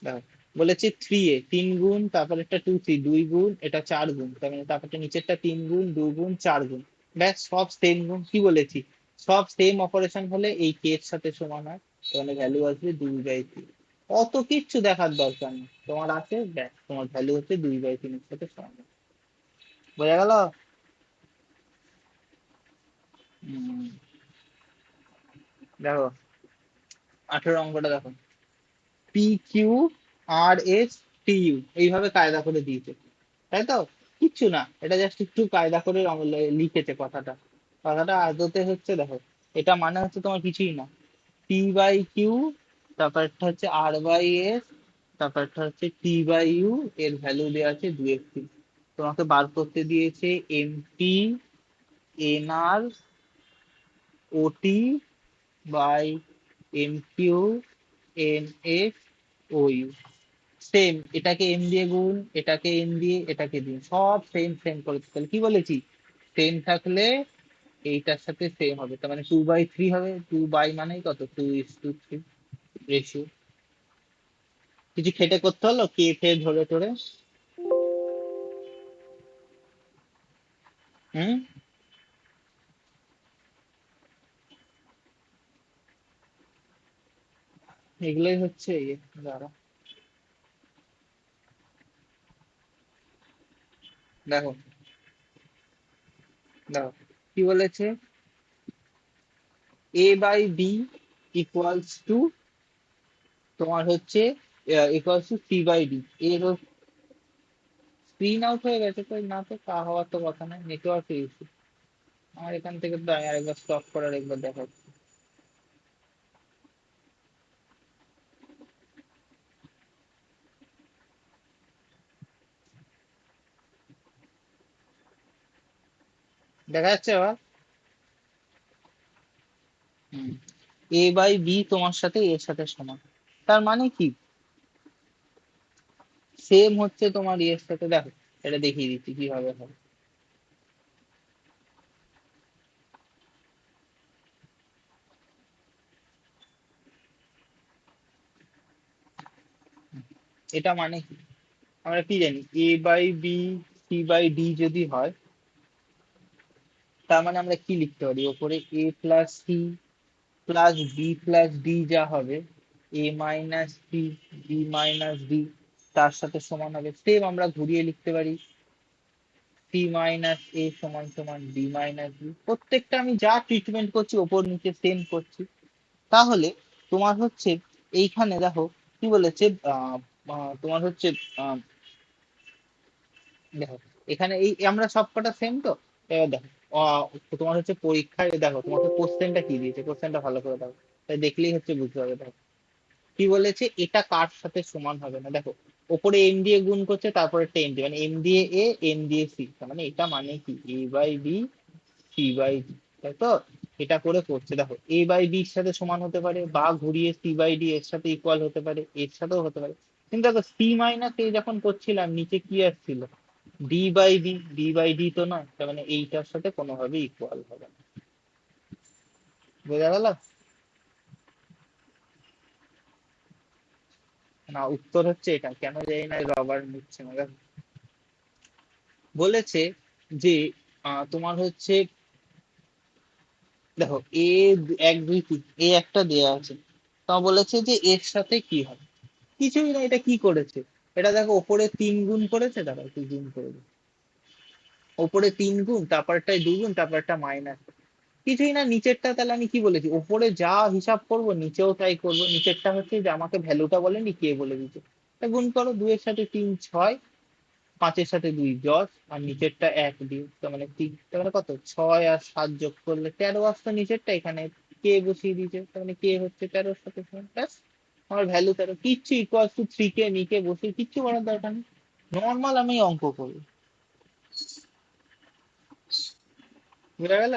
দেখো বলেছে 3a, 3 গুণ, তারপর একটা 2 3, 2 গুণ, এটা 4 গুণ, তার মানে তারপরে নিচেরটা 3 গুণ, 2 গুণ, 4 গুণ। ব্যাস, সব সেম গুণ, কি বলেছি, সব সেম অপারেশন হলে এই কে এর সাথে সমান হয়, তাহলে ভ্যালু আসবে 2/3। অত কিচ্ছু দেখার দরকার নেই, তোমার আছে ব্যাস, তোমার ভ্যালু হচ্ছে 2/3 এর সাথে সমান। বোঝা গেল? হম, দেখো 18 অঙ্কটা দেখো, পি কিউ আর এস টি ইউ, এইভাবে কায়দা করে দিয়েছে, তাই তো? কিচ্ছু না, এটা জাস্ট একটু কায়দা করে লিখেছে কথাটা। কথাটা আদতে হচ্ছে দেখো, এটা মানে হচ্ছে তোমার কিছুই না, পি বাই কিউ, তারপরটা হচ্ছে আর বাই এস, তারপরটা হচ্ছে টি বাই ইউ, এর ভ্যালু দেওয়া আছে 2/3। তোমাকে বার করতে দিয়েছে MP N R OT by M Q N S O U. Same, এটাকে এম দিয়ে গুণ, এটাকে এম দিয়ে, এটাকে দিন, সব সেম সেম করে, তাহলে কি বলেছি, সেম থাকলে এইটার সাথে সেম হবে, তার মানে 2/3 হবে, 2 বাই মানে কত, 2:3 রেশিও। কিছু খেটে করতে হলো, কে খেয়ে ধরে ধরে। হুম, এগুলোই হচ্ছে ইয়ে, দাঁড়া দেখো, দেখো কি বলেছে, A by B equals to, তোমার হচ্ছে equals to C by D. এর স্ক্রিন আউট হয়ে গেছে তো, না তো তা হওয়ার তো কথা না, নেটওয়ার্ক ইস্যু। আমার এখান থেকে তো আমি আরেকবার স্টপ করার একবার দেখাচ্ছি। দেখা যাচ্ছে আবার? হুম, এ বাই বি তোমার সাথে এর সাথে সমান, তার মানে কি, সেম হচ্ছে তোমার এর সাথে, দেখো এটা দেখিয়ে দিচ্ছি কিভাবে হয়। এটা মানে কি, আমরা কি জানি, A by B C by D যদি হয়, তার মানে আমরা কি লিখতে পারি, ওপরে A plus C plus B plus D যা হবে, A minus C B minus D, তার সাথে সমান হবে, সেম আমরা ঘুরিয়ে লিখতে পারি, সি মাইনাস এ সমান সমান বি মাইনাস বি। প্রত্যেকটা আমি যা ট্রিটমেন্ট করছি ওপর নিচে সেম করছি। তাহলে তোমার হচ্ছে এইখানে দেখো কি বলেছে, আহ, তোমার হচ্ছে দেখো এখানে এই আমরা সবকটা সেম তো। এবার দেখো, আহ, তোমার হচ্ছে পরীক্ষায় দেখো তোমাকে কোশ্চেনটা কি দিয়েছে, কোশ্চেনটা ভালো করে দেখো, তাই দেখলেই হচ্ছে বুঝতে হবে। দেখো কি বলেছে, এটা কার সাথে সমান হবে না, দেখো ওপরে এম দিয়ে গুণ করছে, তারপরে টেন দিয়ে, মানে এম দিয়ে এ, এম দিয়ে সি, তার মানে এটা মানে কি, A by B C by D, তাই তো? এটা করে করছে, দেখো এ বাই বি এর সাথে সমান হতে পারে, বা ঘুরিয়ে সি বাই ডি এর সাথে ইকুয়াল হতে পারে, এর সাথেও হতে পারে। কিন্তু দেখো সি মাইনাস এ যখন করছিলাম নিচে কি আসছিল, D by D, D by D তো নয়, তার মানে এইটার সাথে কোনোভাবে ইকুয়াল হবে না। বোঝা গেল? না, উত্তর হচ্ছে এটা, কেন জানি না রবার নিচ্ছে না। দেখো, বলেছে যে তোমার হচ্ছে দেখো এ 1 2 3, এ একটা দেয়া আছে, তা বলেছে যে এর সাথে কি হবে, কিছুই না, এটা কি করেছে, এটা দেখো ওপরে 3 গুণ করেছে, দেখো একটু জুম করে দিই। ওপরে 3 গুণ, তারপরটায় 2 গুণ, তারপরটা মাইনাস, কিছুই না, নিচেরটা তাহলে আমি কি বলেছি, ওপরে যা হিসাব করব নিচেও তাই করব, নিচেরটা হচ্ছে যে আমাকে ভ্যালুটা বলেনি, কে বলে দিচ্ছে, তা গুণ করো, 2 এর সাথে 3 6, 5 এর সাথে 2 10, আর নিচেরটা 1 দিয়ে, তার মানে 3, তার মানে কত, 6 আর 7 যোগ করলে 13 আসতো নিচেরটা, এখানে কে বসিয়ে দিয়েছে, তার মানে কে হচ্ছে 13-এর সাথে সমান, ব্যাস, আমার ভ্যালু 13, কিচ্ছু ইকুয়াল টু 3 কে নিচে বসিয়ে কিচ্ছু করার দরকার নেই, নর্মাল আমি অঙ্ক করবো। বুঝা গেল?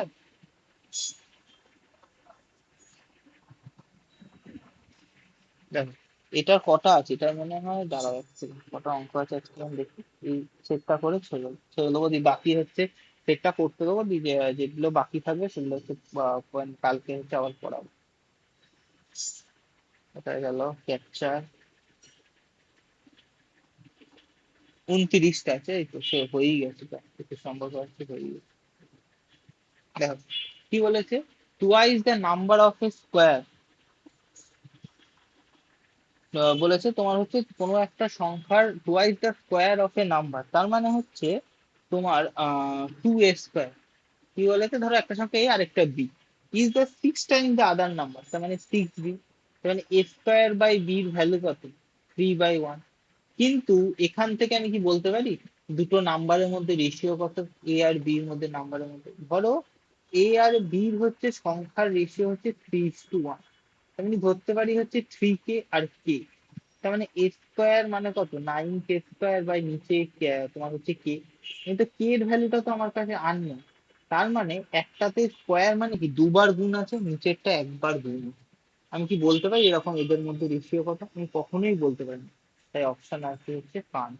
দেখো এটার কটা আছে, এটার মনে হয় দাঁড়াও এক second, কটা অঙ্ক আছে আজকে আমি দেখি। এই সেটটা করে ছেড়ে দেবো দিয়ে বাকি হচ্ছে সেটটা করতে দেবো দিয়ে যেগুলো বাকি থাকবে সেগুলো হচ্ছে কালকে হচ্ছে আবার পড়াবো। এটা গেল ক্যাপচার। 29টা আছে, এই তো সে হয়েই গেছে, একটু সম্ভব হচ্ছে হয়ে গেছে। দেখো কি বলেছে, twice the number of A square. বলেছে তোমার হচ্ছে কোনো একটা সংখ্যার twice the square of A number, তার মানে হচ্ছে তোমার 2a স্কোয়ার। কি বলেছে, ধরো একটা সংখ্যা এ আর একটা B, is the 6 time the other number, তার মানে 6b। তার মানে a² বাই b এর ভ্যালু কত, 3/1। কিন্তু এখান থেকে আমি কি বলতে পারি দুটো নাম্বারের মধ্যে রেশিও কত, এ আর বি এর মধ্যে নাম্বারের মধ্যে, ধরো এ আর বি হচ্ছে সংখ্যার রেশিও হচ্ছে 3:1। আমি ধরতে পারি হচ্ছে 3k আর কে। তার মানে এ স্কোয়ার মানে কত, 9k² বাই নিচে তোমার হচ্ছে কে। কিন্তু কে এর ভ্যালুটা তো আমার কাছে আননোন। তার মানে একটাতে স্কোয়ার মানে কি দুবার গুণ আছে, নিচেরটা একবার গুণ আছে। আমি কি বলতে পারি এরকম এদের মধ্যে রেশিও কত, আমি কখনোই বলতে পারি না। তাই অপশন আছে হচ্ছে 5।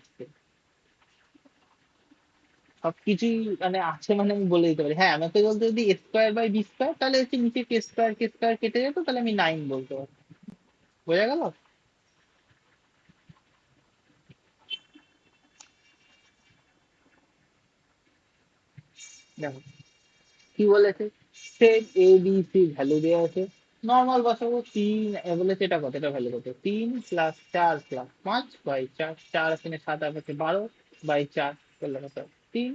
সবকিছুই মানে আছে মানে আমি বলে দিতে পারি, হ্যাঁ আমাকে বলতে যদি a² বাই b² তাহলে হচ্ছে নিচে কে স্কোয়ার কেটে যেত, তাহলে আমি 9 বলতে পারবো। বোঝা গেল? দেখো কি বলেছে, সেট ABC ভ্যালু দেওয়া আছে, নর্মাল বসাবো। বলেছে এটা কত, এটা ভ্যালু কত, 3 + 4 + 5/4, 4 আর 3 7 12/4 করলে কত, 3।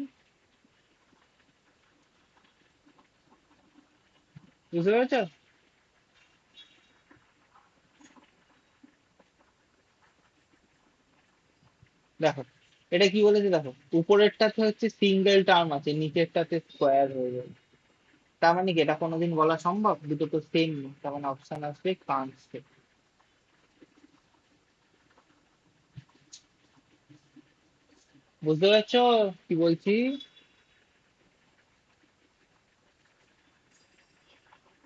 বুঝতে পেরেছো? দেখো এটা কি বলেছে, দেখো উপরেরটাতে হচ্ছে সিঙ্গেল টার্ম আছে, নিচেরটাতে স্কোয়ার হয়ে যাবে। তার মানে কি এটা কোনোদিন বলা সম্ভব, দুটো তো সেম নেই, তার মানে অপশন আসবে কাঁচতে। বুঝতে পারছো কি বলছি?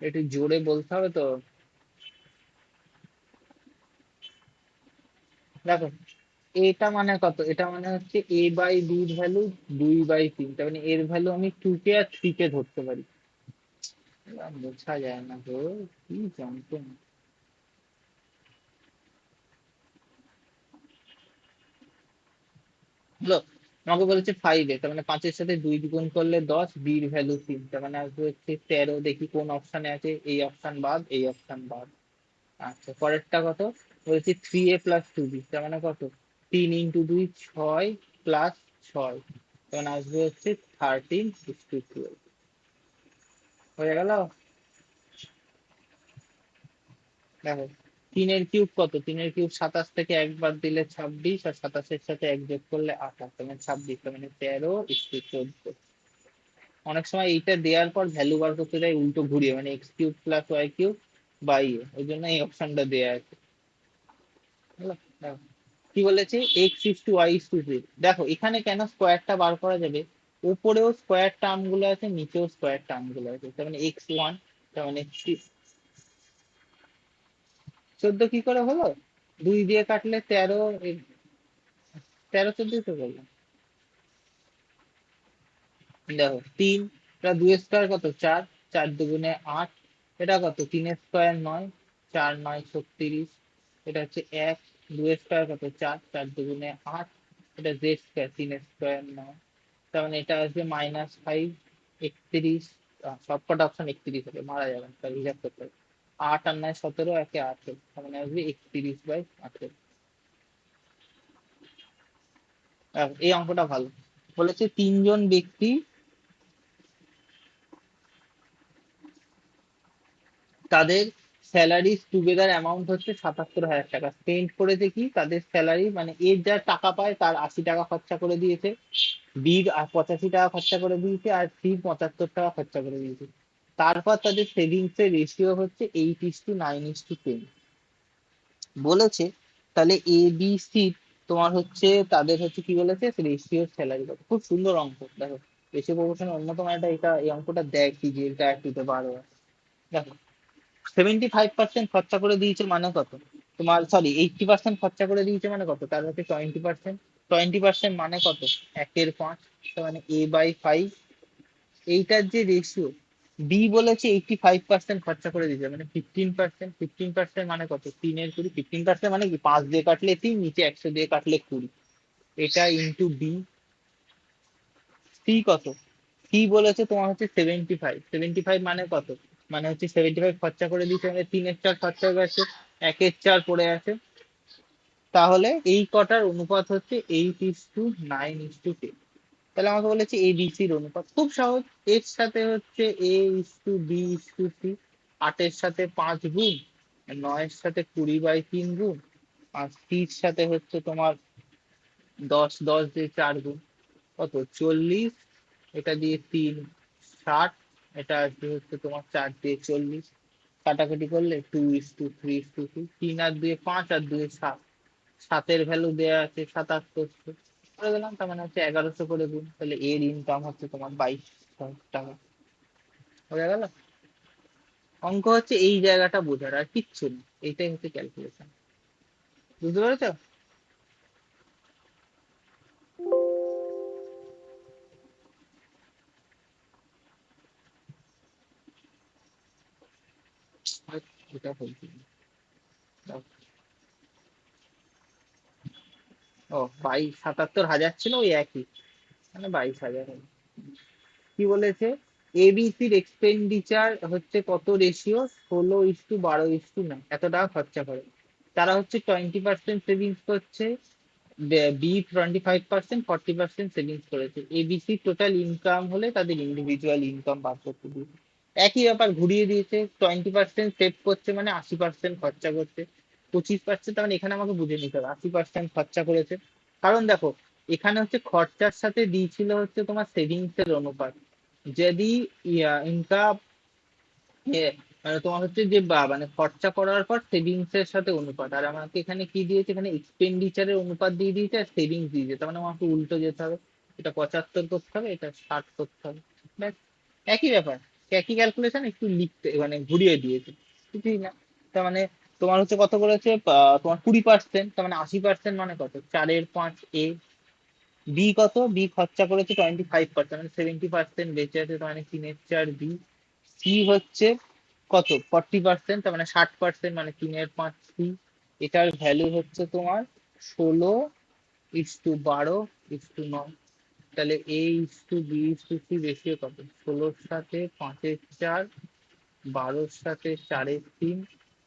একটু জোরে বলতে হবে তো। দেখো এটা মানে কত, এটা মানে হচ্ছে a/b ভ্যালু 2/3, তার মানে এর ভ্যালু আমি 2k আর 3k ধরতে পারি। এবার বোঝা যায় না গো, কি যন্ত্রণা। হলো, আমাকে বলেছে 5 তার মানে 5-এর সাথে 2 গুণ করলে 10, বির ভ্যালু 3, তার মানে আসবে হচ্ছে 13। দেখি কোন অপশনে আছে, এই অপশন বাদ এই অপশন বাদ। আচ্ছা পরেরটা কত, বলছি 3a + 2b, তার মানে কত, 3 × 2 = 6 + 6, তখন আসবে হচ্ছে 13:12। হয়ে গেল? দেখো 3-এর কিউব কত, 3-এর কিউব 27, থেকে একবার দিলে 26, আর 27-এর সাথে এক যোগ করলে 28, তার মানে 26, তার মানে 13:14। অনেক সময় এইটা দেওয়ার পর ভ্যালু বার করতে দেয় উল্টো ঘুরিয়ে, মানে x³ + y³ ওই জন্য এই অপশনটা দেওয়া আছে। বুঝলো? দেখো, কি বলেছে, x:y:z। দেখো এখানে কেন স্কোয়ারটা বার করা যাবে, উপরেও স্কোয়ার টার্ম গুলো আছে, নিচেও স্কোয়ার টার্ম গুলো আছে, তার মানে x1, তার মানে 14 কি করে হলো, 2 দিয়ে কাটলে 13, 13 14 তো বললাম। দেখো 3, এটা 2 স্কোয়ার কত, 4, 4 × 2 = 8, এটা কত, 3 স্কোয়ার 9, 4 × 9 = 36, এটা হচ্ছে 1, 2 স্কোয়ার কত, 4, 4 × 2 = 8, এটা z² 3 স্কোয়ার 9, তার মানে এটা আসবে -5, 31। সবকটা অপশন 31 হবে, মারা যাবে না, তাই হিসাব করতে হবে। 8 আর 9 17, একে 18, তার মানে আসবে 31/18। এই অঙ্কটা ভালো। বলেছে তিনজন ব্যক্তি তাদের স্যালারি টুগেদার অ্যামাউন্ট হচ্ছে 77,000 টাকা, স্পেন্ড করেছে কি, তাদের স্যালারি মানে এর যা টাকা পায় তার 80 টাকা খরচা করে দিয়েছে, বির 85 টাকা খরচা করে দিয়েছে, আর সির 75 টাকা খরচা করে দিয়েছে। তারপর তাদের সেভিংস এর রেশিও হচ্ছে 8:9:10 বলেছে। তাহলে ABC তোমার হচ্ছে তাদের হচ্ছে কি বলেছে, রেশিও স্যালারি কত। খুব সুন্দর অঙ্ক, দেখো রেশিও প্রপোর্শনের অন্যতম একটা, এটা এই অঙ্কটা দেখ কি যে এটা একটুতে পারো। দেখো 75% খরচা করে দিয়েছে মানে কত, তোমার সরি 80% খরচা করে দিয়েছে মানে কত, তার হচ্ছে 20%। 20% মানে কত, 1/5, মানে A/5। এইটার যে রেশিও, বি বলেছে 85% খরচা করে দিতে, মানে 15%। 15% মানে কত, 3/20। 15% মানে কি, 5 দিয়ে কাটলে 3, নিচে 100 দিয়ে কাটলে 20। এটা ইন্টু বি। সি কত, সি বলেছে তোমার হচ্ছে 75। 75 মানে কত, মানে হচ্ছে 75 খরচা করে দিয়েছে, মানে 3/4 খরচা হয়ে গেছে, 1/4 পড়ে আছে। তাহলে এই কটার অনুপাত হচ্ছে 8:9:10। তাহলে আমাকে বলেছে এ বি সির অনুপাত, খুব সহজ। এর সাথে হচ্ছে A:B:C, 8-এর সাথে 5 গুণ, 9-এর সাথে 20/3 গুণ, আর সির সাথে হচ্ছে তোমার 10, 10 দিয়ে 4 গুণ, কত, 40। এটা দিয়ে 3, 60। এটা আসবে হচ্ছে তোমার 4 দিয়ে 40। কাটাকাটি করলে 2:3:2, 3 আর 2 5, আর 2 7। 7-এর ভ্যালু দেওয়া আছে 7700 করে দিলাম, তার মানে হচ্ছে 1100 করে গুণ। তাহলে এর ইনকাম হচ্ছে তোমার 22,000 টাকা। বোঝা গেল? অঙ্ক হচ্ছে এই জায়গাটা বোঝার, আর কিচ্ছু না, এইটাই হচ্ছে ক্যালকুলেশন। বুঝতে পেরেছো? এটা বলছি। ও 22,77,000 ছিল, ওই একই, মানে 22,000 হলো। কি বলেছে, এবিসির এক্সপেন্ডিচার হচ্ছে কত রেশিও, 16:12:9, এত টাকা খরচা করে। তারা হচ্ছে 20% সেভিংস করছে, বি 25%, 40% সেভিংস করেছে। এবিসি টোটাল ইনকাম হলে তাদের ইন্ডিভিজুয়াল ইনকাম বার করতে দিয়েছে। একই ব্যাপার ঘুরিয়ে দিয়েছে, 20% সেভ করছে মানে 80% খরচা করছে। 25%, তার মানে এখানে আমাকে বুঝে নিতে হবে 80% খরচা করেছে। কারণ দেখো, এখানে হচ্ছে খরচার সাথে দিয়েছিল হচ্ছে তোমার সেভিংস এর অনুপাত। যদি ইনকাম, মানে তোমার হচ্ছে যে মানে খরচা করার পর সেভিংস এর সাথে অনুপাত, আর আমাকে এখানে কি দিয়েছে, এখানে এক্সপেন্ডিচারের অনুপাত দিয়ে দিয়েছে আর সেভিংস দিয়েছে, তার মানে আমাকে উল্টো যেতে হবে। এটা 75 করতে হবে, এটা 60 করতে হবে। ব্যাস, একই ব্যাপার, একই ক্যালকুলেশন, একটু লিখতে মানে ঘুরিয়ে দিয়েছে, কিছুই না। তার মানে তোমার হচ্ছে কত বলেছে, তোমার 20%, তার মানে 80% মানে কত, 4/5 এ। বি কত, বি খরচা করেছে 25%, মানে 70% বেঁচে আছে, তার মানে 3/4 বি। সি হচ্ছে কত, 40%, তার মানে 60%, মানে 3/5 সি। এটার ভ্যালু হচ্ছে তোমার 16:12:9। তাহলে A:B:C রেশিও কত, 16-র সাথে 5/4, 12-র সাথে 4/3,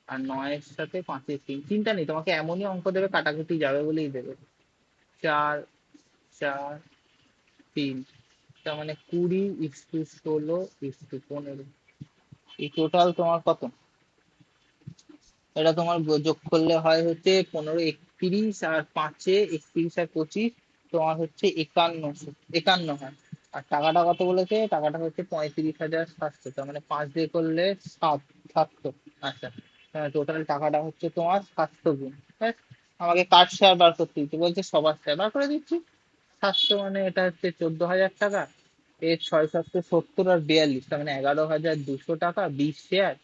আর 9-এর সাথে 5/3। চিন্তা নেই, তোমাকে এমনই অঙ্ক দেবে, কাটাকুটি যাবে বলেই দেবে। 4, 4, 3, তার মানে 20:16:15। এই টোটাল তোমার কত, এটা তোমার যোগ করলে হয় হচ্ছে 15, 31, আর 5-এ 31 আর 25, তোমার হচ্ছে 51, হয়। আর টাকাটা কত বলেছে, টাকাটা হচ্ছে 35,700, তার মানে 5 দিয়ে করলে 700। আচ্ছা, টোটাল টাকাটা হচ্ছে তোমার 700 গুণ। ব্যাস, আমাকে কার শেয়ার বার করতে দিচ্ছে, বলছে সবার শেয়ার বার করে দিচ্ছি। 700 মানে এটা হচ্ছে 14,000 টাকা। এর 6, 7, 70 আর 42, তার মানে 11,200 টাকা। 20 share,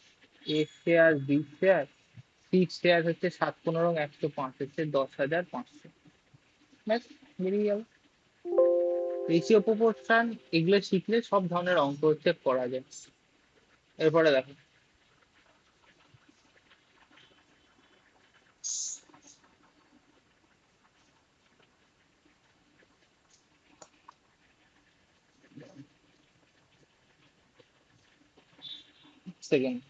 A share, B share, C share হচ্ছে 7, 15, 105, হচ্ছে 10,500। ব্যাস, বেরিয়ে যাবে। রেশিও প্রপোর্শন এগুলো শিখলে সব ধরনের অঙ্ক হচ্ছে করা যায়। এরপরে দেখো, সেকেন্ড,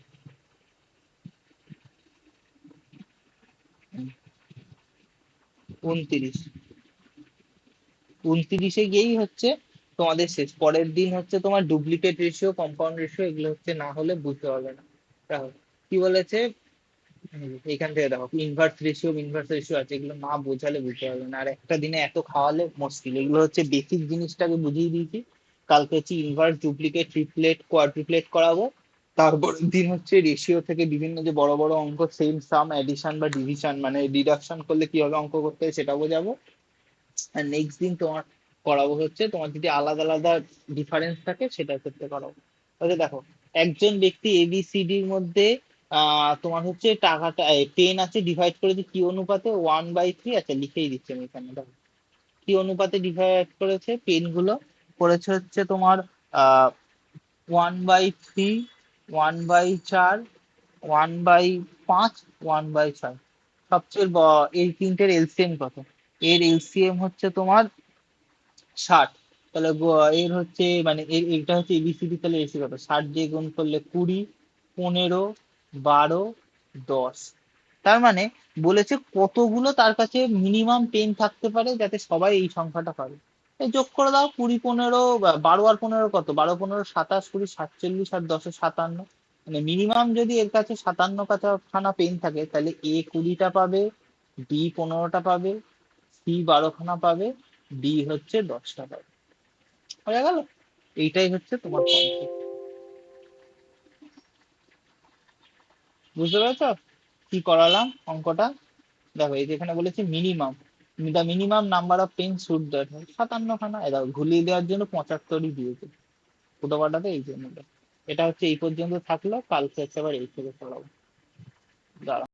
29। 29-এ গিয়েই হচ্ছে তোমাদের শেষ, পরের দিন হচ্ছে তোমার ডুপ্লিকেট রেশিও, কম্পাউন্ড রেশিও, এগুলো হচ্ছে না হলে বুঝতে পারবে না। দেখো কি বলেছে, এখান থেকে দেখো ইনভার্স রেশিও, ইনভার্স রেশিও আছে, এগুলো না বোঝালে বুঝতে পারবে না, আর একটা দিনে এত খাওয়ালে মুশকিল। এগুলো হচ্ছে বেসিক জিনিসটাকে বুঝিয়ে দিয়েছি। কালকে হচ্ছে ইনভার্স, ডুপ্লিকেট, ট্রিপলেট, কোয়াড্রুপ্লেট করাবো। তারপর দিন হচ্ছে রেশিও থেকে বিভিন্ন যে বড় বড় অঙ্ক, সেম, সাম, অ্যাডিশন বা ডিভিশন, মানে ডিডাকশন করলে কিভাবে অঙ্ক করতে হয় সেটা বোঝাবো। আর নেক্সট দিন তোমার করাবো হচ্ছে, তোমার যদি আলাদা আলাদা ডিফারেন্স থাকে সেটা করতে করাবো। তাহলে দেখো, একজন ব্যক্তি এবিসিডির মধ্যে তোমার হচ্ছে টাকাটা পেন আছে ডিভাইড করেছে কি অনুপাতে 1/3। আচ্ছা লিখেই দিচ্ছি আমি এখানে দেখো। কি অনুপাতে ডিভাইড করেছে পেন গুলো, করেছে হচ্ছে তোমার 1/3, 1/4, 1/5, 1/6। এই তিনটের এলসিএম কত? এর এলসিএম হচ্ছে তোমার 60। তাহলে এর হচ্ছে মানে এটা হচ্ছে এবিসিডি, তাহলে এসি কত? 60 দিয়ে গুণ করলে 20, 15, 12, 10। তার মানে বলেছে কতগুলো তার কাছে মিনিমাম পেন থাকতে পারে যাতে সবাই এই সংখ্যাটা পাবে। এই যোগ করে দাও, 20, 15, 12 আর 15 কত? 12, 15, 27, 20, 47 আর 10 57। মানে মিনিমাম যদি এর কাছে 57 খানা পেন থাকে তাহলে এ 20টা পাবে, বি 15টা পাবে, সি 12খানা পাবে, ডি হচ্ছে 10টা পাবে। হয়ে গেল। এইটাই হচ্ছে তোমার কনসেপ্ট। বুঝতে পেরেছ কি করালাম অঙ্কটা? দেখো এই যেখানে বলেছে minimum, the minimum number of pen should that হয় 57খানা। দেখো ঘুরিয়ে দেওয়ার জন্য 75ই দিয়েছে ফুটো পাটাতে, এই জন্য। এটা হচ্ছে এই পর্যন্ত থাকলো, কালকে হচ্ছে আবার এই থেকে পড়াবো। দাঁড়াও।